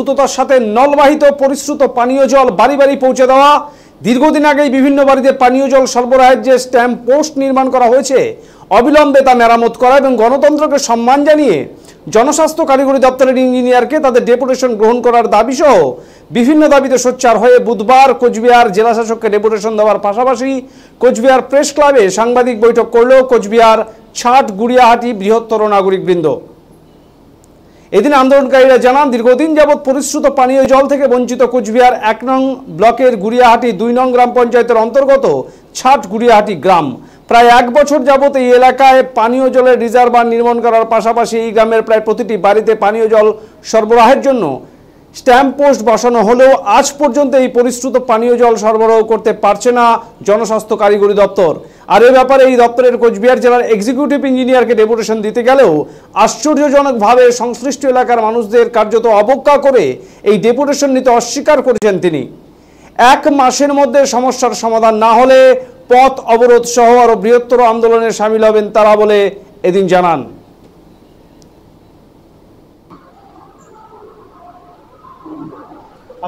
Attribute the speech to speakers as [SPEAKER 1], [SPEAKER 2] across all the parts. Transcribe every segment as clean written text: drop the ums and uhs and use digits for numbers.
[SPEAKER 1] দ্রুততার সাথে নলবাহিত পরিশ্রুত পানীয় জল বাড়ি বাড়ি পৌঁছে দেওয়া। দীর্ঘদিন আগেই বিভিন্ন বাড়িতে পানীয় জল সরবরাহের যে স্ট্যাম্প পোস্ট নির্মাণ করা হয়েছে, অবিলম্বে তা মেরামত করা এবং গণতন্ত্রকে সম্মান জানিয়ে জনস্বাস্থ্য কারিগরি দপ্তরের ইঞ্জিনিয়ারকে তাদের ডেপুটেশন গ্রহণ করার দাবি সহ বিভিন্ন দাবিতে সোচ্চার হয়ে বুধবার কোচবিহার জেলাশাসককে ডেপুটেশন দেওয়ার পাশাপাশি কোচবিহার প্রেস ক্লাবে সাংবাদিক বৈঠক করল কোচবিহার ছাট গুড়িয়াহাটি বৃহত্তর নাগরিকবৃন্দ। এদিন আন্দোলনকারীরা জানান, দীর্ঘদিন যাবৎ পরিশ্রুত পানীয় জল থেকে বঞ্চিত কোচবিহার ১ নং ব্লকের গুড়িয়াহাটি ২ নং গ্রাম পঞ্চায়েতের অন্তর্গত ছাট গুড়িয়াহাটি গ্রাম। প্রায় ১ বছর যাবৎ এই এলাকায় পানীয় জলের রিজার্ভার নির্মাণ করার পাশাপাশি এই গ্রামের প্রায় প্রতিটি বাড়িতে পানীয় জল সরবরাহের জন্য স্ট্যাম্প পোস্ট বসানো হলেও আজ পর্যন্ত এই পরিশ্রুত পানীয় জল সরবরাহ করতে পারছে না জনস্বাস্থ্য কারিগরি দপ্তর। আর এ ব্যাপারে এই দপ্তরের কোচবিহার জেলার এক্সিকিউটিভ ইঞ্জিনিয়ারকে ডেপুটেশন দিতে গেলেও আশ্চর্যজনকভাবে সংশ্লিষ্ট এলাকার মানুষদের কার্যত অবজ্ঞা করে এই ডেপুটেশন নিতে অস্বীকার করেছেন তিনি। ১ মাসের মধ্যে সমস্যার সমাধান না হলে পথ অবরোধ সহ আরো বৃহত্তর আন্দোলনে সামিল হবেন তারা বলে এদিন জানান।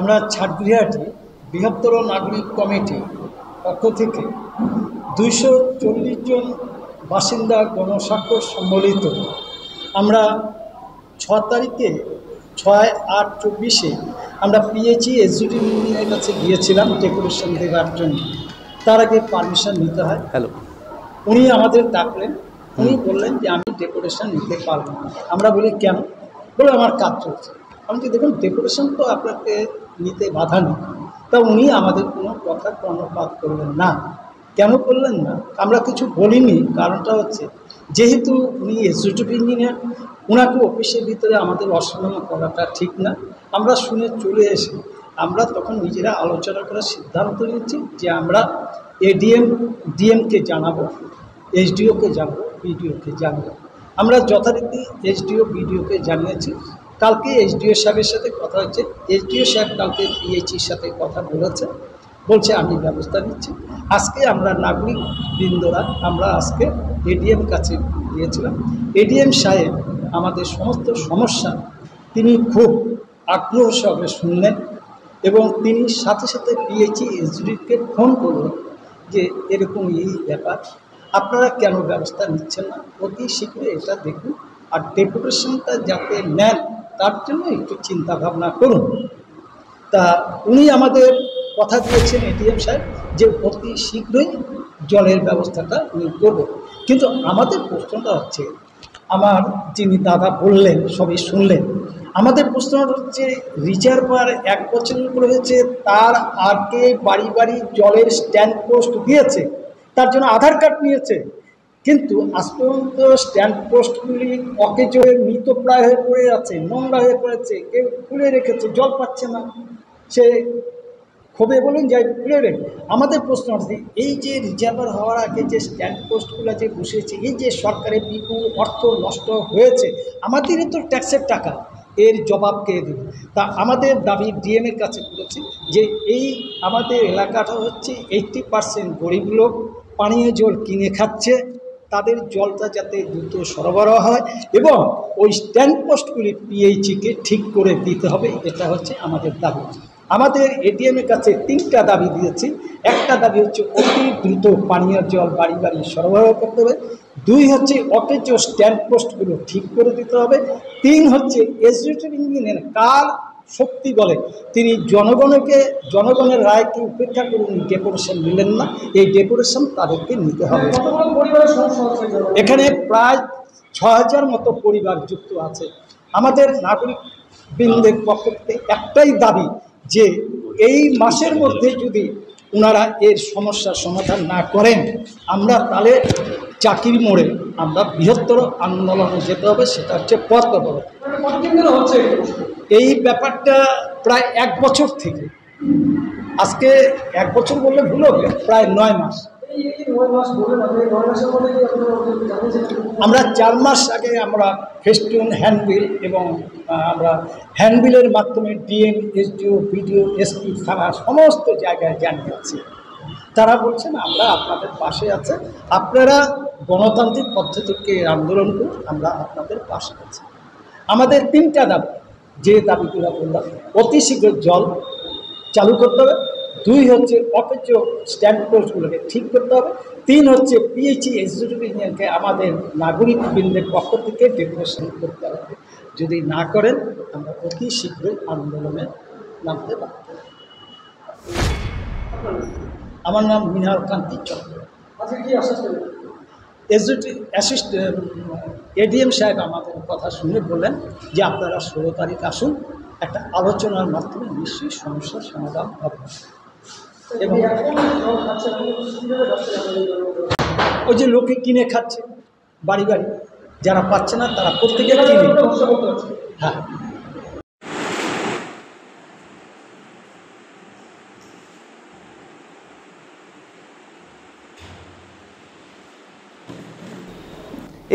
[SPEAKER 2] আমরা ছাট গুড়িয়াহাটি বৃহত্তর নাগরিক কমিটি পক্ষ থেকে ২৪০ জন বাসিন্দা গণস্বাক্ষর সম্বলিত আমরা ৬ তারিখে ৬/৮/২৪ আমরা পিএইচই এসডিও এর কাছে গিয়েছিলাম ডেপুটেশন দেওয়ার জন্য। তার আগে পারমিশন নিতে হয়। উনি আমাদের ডাকলেন, উনি বললেন যে আমি ডেপুটেশন নিতে পারবো না। আমরা বলি কেন? বলে আমার কাজ চলছে। আমি কি দেখুন, ডেপুটেশন তো আপনাকে নিতে বাধা নেই। তা উনি আমাদের কোনো কথা কর্ণপাত করলেন না। কেন করলেন না? আমরা কিছু বলিনি। কারণটা হচ্ছে, যেহেতু উনি এক্সিকিউটিভ ইঞ্জিনিয়ার, ওনাকে অফিসের ভিতরে আমাদের অসম্মান করাটা ঠিক না। আমরা শুনে চলে এসে আমরা তখন নিজেরা আলোচনা করার সিদ্ধান্ত নিয়েছি যে আমরা ডিএমকে জানাবো, এসডিওকে জানাবো, বিডিওকে জানাবো। আমরা যথারীতি এসডিও বিডিওকে জানিয়েছি। কালকে এসডিও সাহেবের সাথে কথা হচ্ছে। এসডিও সাহেব কালকে পিএইচির সাথে কথা বলছে আমি ব্যবস্থা নিচ্ছি। আজকে আমরা নাগরিক বৃন্দরা আমরা আজকে এডিএম কাছে গিয়েছিলাম। এডিএম সাহেব আমাদের সমস্ত সমস্যা তিনি খুব আগ্রহ সহকারে শুনলেন এবং তিনি সাথে সাথে পিএইচই এসডিওকে ফোন করলেন যে এরকম এই ব্যাপার, আপনারা কেন ব্যবস্থা নিচ্ছেন না? অতি শীঘ্রই এটা দেখুন, আর ডেপুটেশনটা যাতে নেন তার জন্য একটু চিন্তা ভাবনা করুন। তা উনি আমাদের কথা দিয়েছেন এডিএম সাহেব যে অতি শীঘ্রই জলের ব্যবস্থাটা উনি করবেন। কিন্তু আমাদের প্রশ্নটা হচ্ছে, আমার যিনি দাদা বললেন সবই শুনলেন, আমাদের প্রশ্নটা হচ্ছে রিজার্ভার ১ বছর করে হয়েছে, তার আগে বাড়ি বাড়ি জলের স্ট্যান্ড পোস্ট দিয়েছে, তার জন্য আধার কার্ড নিয়েছে, কিন্তু আজ পর্যন্ত স্ট্যান্ড পোস্টগুলি অকেজ হয়ে মৃতপ্রায় হয়ে পড়ে আছে, নোংরা হয়ে পড়েছে, কেউ খুলে রেখেছে, জল পাচ্ছে না, সে ক্ষোভে বলুন যাই খুলে রেখে। আমাদের প্রশ্ন হচ্ছে, এই যে রিজার্ভার হওয়ার আগে যে স্ট্যান্ড পোস্টগুলো যে বসেছে, এই যে সরকারের বিপুল অর্থ নষ্ট হয়েছে, আমাদেরই তো ট্যাক্সের টাকা, এর জবাব কে দেবে? তা আমাদের দাবি ডিএমের কাছে করেছি যে এই আমাদের এলাকাটা হচ্ছে 80% গরিব লোক পানীয় জল কিনে খাচ্ছে, তাদের জলটা যাতে দ্রুত সরবরাহ হয় এবং ওই স্ট্যান্ড পোস্টগুলি পিএইচিকে ঠিক করে দিতে হবে, এটা হচ্ছে আমাদের দাবি। আমাদের এডিএমের কাছে 3টা দাবি দিয়েছি। একটা দাবি হচ্ছে অতি দ্রুত পানীয় জল বাড়ি বাড়ি সরবরাহ করতে হবে। 2 হচ্ছে অকেজ স্ট্যান্ড পোস্টগুলো ঠিক করে দিতে হবে। 3 হচ্ছে এক্সিকিউটিভ ইঞ্জিনিয়ার কার শক্তি বলে তিনি জনগণের রায়কে উপেক্ষা করে উনি ডেপুটেশন নিলেন না, এই ডেপুটেশন তাদেরকে নিতে হবে। এখানে প্রায় ৬,০০০ মতো পরিবার যুক্ত আছে। আমাদের নাগরিক বৃন্দের পক্ষ থেকে একটাই দাবি যে এই মাসের মধ্যে যদি ওনারা এর সমস্যার সমাধান না করেন, আমরা তাহলে চাকির মোড়ে আমরা বৃহত্তর আন্দোলনে যেতে হবে, সেটা হচ্ছে পথ অবরোধ। এই ব্যাপারটা প্রায় 1 বছর থেকে, আজকে 1 বছর বললে ভুল হবে, প্রায় 9 মাস। আমরা 4 মাস আগে আমরা ফেস্টুন হ্যান্ডবিল এবং আমরা হ্যান্ডবিলের মাধ্যমে ডিএম, এসডিও, বিডিও, এসপি, থানা সমস্ত জায়গায় জানিয়েছি। তারা বলছেন আমরা আপনাদের পাশে আছে, আপনারা গণতান্ত্রিক পদ্ধতিকে আন্দোলন করুন, আমরা আপনাদের পাশে আছি। আমাদের 3টা দাবি। যে দাবিগুলো বললাম, অতি শীঘ্র জল চালু করতে হবে। 2 হচ্ছে অকেজ স্ট্যান্ড পোস্টগুলোকে ঠিক করতে হবে। 3 হচ্ছে পিএইচই এক্সিকিউটিভ ইঞ্জিনিয়ারকে আমাদের নাগরিক বৃন্দের পক্ষ থেকে ডেপুটেশন করতে হবে। যদি না করেন আমরা অতি শীঘ্রই আন্দোলনে নামতে পারব। আমার নাম মৃণাল কান্তি চন্দ্র।
[SPEAKER 3] আচ্ছা, কি আশ্বাস দেবেন?
[SPEAKER 2] এডিএম সাহেব আমাদের কথা শুনে বললেন যে আপনারা 16 তারিখ আসুন, একটা আলোচনার মাধ্যমে নিশ্চয়ই সমস্যার সমাধান হবে। এবং ওই যে লোকে কিনে খাচ্ছে বাড়ি বাড়ি, যারা পাচ্ছে না তারা প্রত্যেকে কিনে। হ্যাঁ,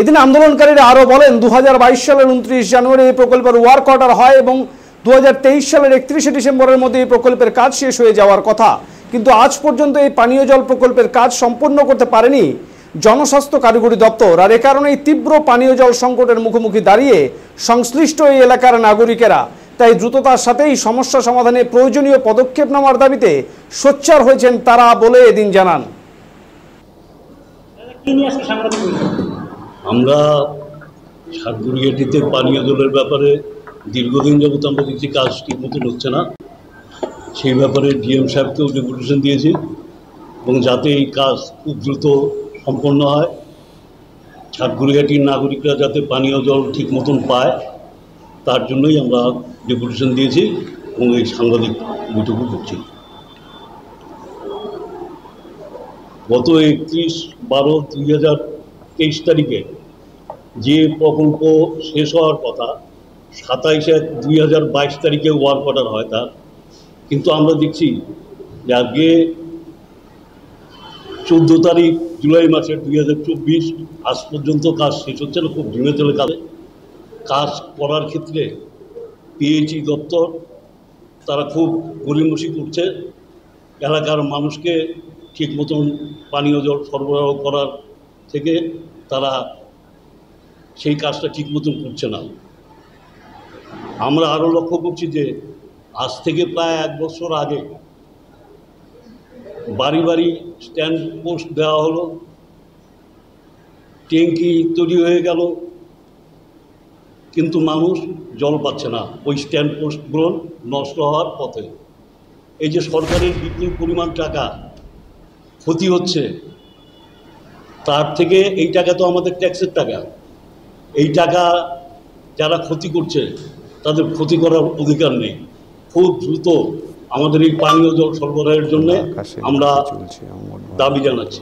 [SPEAKER 1] এদিন আন্দোলনকারীরা আরও বলেন 2022 সালের 29 জানুয়ারি এই প্রকল্পের ওয়ার্ক অর্ডার হয় এবং 2023 সালের 31শে ডিসেম্বরের মধ্যে এই প্রকল্পের কাজ শেষ হয়ে যাওয়ার কথা, কিন্তু আজ পর্যন্ত এই পানীয় জল প্রকল্পের কাজ সম্পূর্ণ করতে পারেনি জনস্বাস্থ্য কারিগরি দপ্তর। আর এ কারণেই তীব্র পানীয় জল সংকটের মুখোমুখি দাঁড়িয়ে সংশ্লিষ্ট এই এলাকার নাগরিকেরা। তাই দ্রুততার সাথেই সমস্যা সমাধানে প্রয়োজনীয় পদক্ষেপ নেওয়ার দাবিতে সোচ্চার হয়েছেন তারা বলে এদিন জানান।
[SPEAKER 4] আমরা সাতগুড়িয়াটিতে পানীয় জলের ব্যাপারে দীর্ঘদিন যাবত আমরা দেখছি কাজ ঠিক মতন হচ্ছে না। সেই ব্যাপারে ডিএম সাহেবকেও ডেপুটেশন দিয়েছি এবং যাতে এই কাজ খুব দ্রুত সম্পন্ন হয়, সাতগুড়িয়াটির নাগরিকরা যাতে পানীয় জল ঠিক মতন পায় তার জন্যই আমরা ডেপুটেশন দিয়েছি এবং এই সাংবাদিক বৈঠকও করছি। গত 31/12/2023 তারিখে যে প্রকল্প শেষ হওয়ার কথা 27/1/2022 তারিখে ওয়ার্ক অর্ডার হয় তার, কিন্তু আমরা দেখছি যে আজকে 14 তারিখ জুলাই মাসের 2024 আজ পর্যন্ত কাজ শেষ হচ্ছে না। খুব ধিমে চলে কাজ করার ক্ষেত্রে পিএইচই দপ্তর তারা খুব গড়িমসি করছে। এলাকার মানুষকে ঠিক মতন পানীয় জল সরবরাহ করার থেকে তারা সেই কাজটা ঠিক মতন করছে না। আমরা আরও লক্ষ্য করছি যে আজ থেকে প্রায় 1 বছর আগে বাড়ি বাড়ি স্ট্যান্ড পোস্ট দেওয়া হলো, ট্যাঙ্কি তৈরি হয়ে গেল, কিন্তু মানুষ জল পাচ্ছে না। ওই স্ট্যান্ড পোস্টগুলো নষ্ট হওয়ার পথে। এই যে সরকারের বিপুল পরিমাণ টাকা ক্ষতি হচ্ছে, তার থেকে এই টাকা তো আমাদের ট্যাক্সের টাকা, এই টাকা যারা ক্ষতি করছে তাদের ক্ষতি করার অধিকার নেই। খুব দ্রুত আমাদের এই পানীয় জল সরবরাহের জন্য আমরা দাবি জানাচ্ছি।